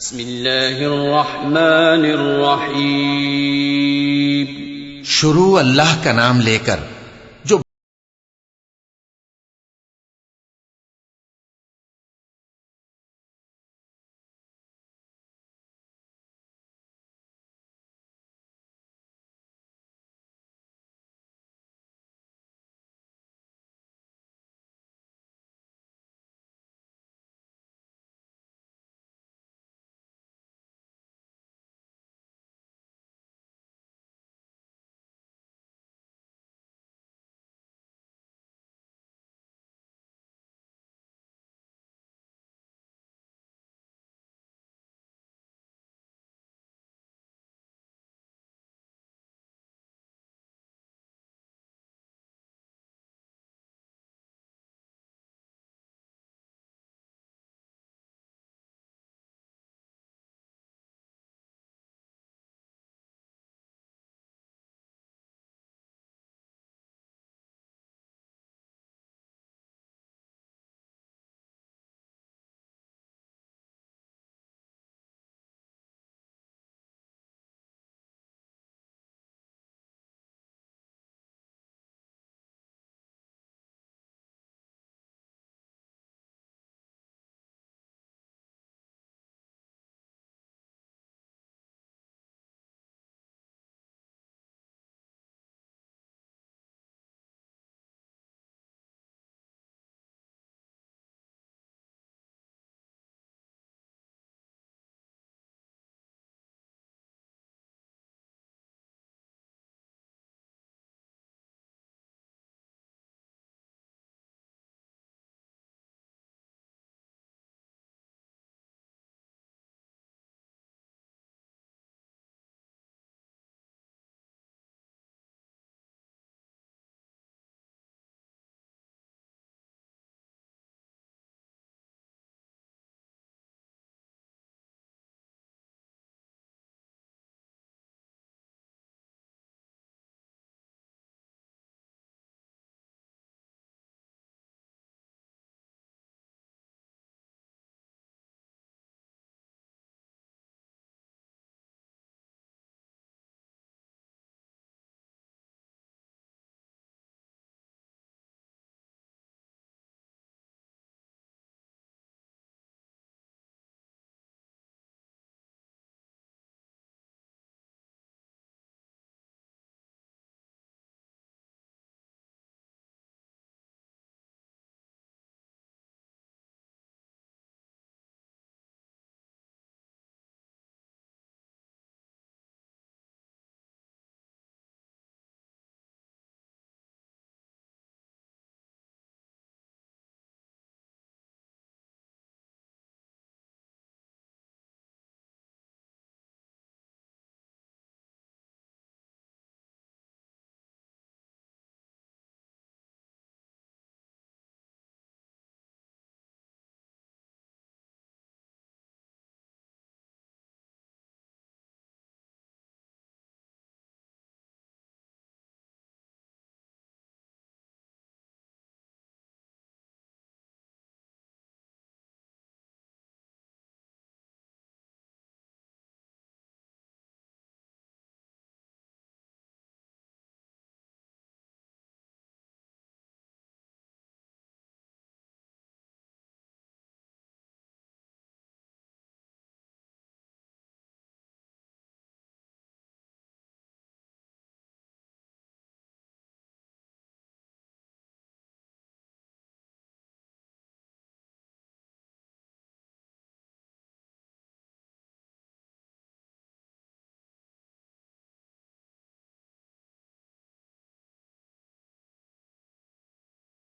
बिस्मिल्लाहिर्रहमानिर्रहीम। शुरू अल्लाह का नाम लेकर जो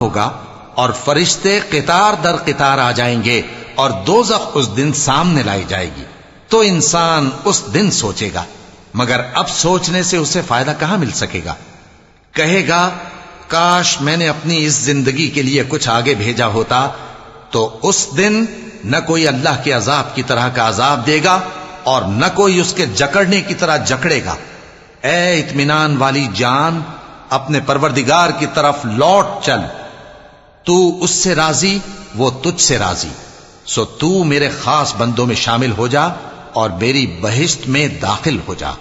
होगा और फरिश्ते कितार दर कितार आ जाएंगे और दोज़ख उस दिन सामने लाई जाएगी। तो इंसान उस दिन सोचेगा, मगर अब सोचने से उसे फायदा कहां मिल सकेगा। कहेगा, काश मैंने अपनी इस जिंदगी के लिए कुछ आगे भेजा होता। तो उस दिन न कोई अल्लाह के अजाब की तरह का अजाब देगा और न कोई उसके जकड़ने की तरह जकड़ेगा। ए इत्मीनान वाली जान, अपने परवरदिगार की तरफ लौट चल। तू उससे राजी, वो तुझसे राजी। सो तू मेरे खास बंदों में शामिल हो जा और मेरी बहिश्त में दाखिल हो जा।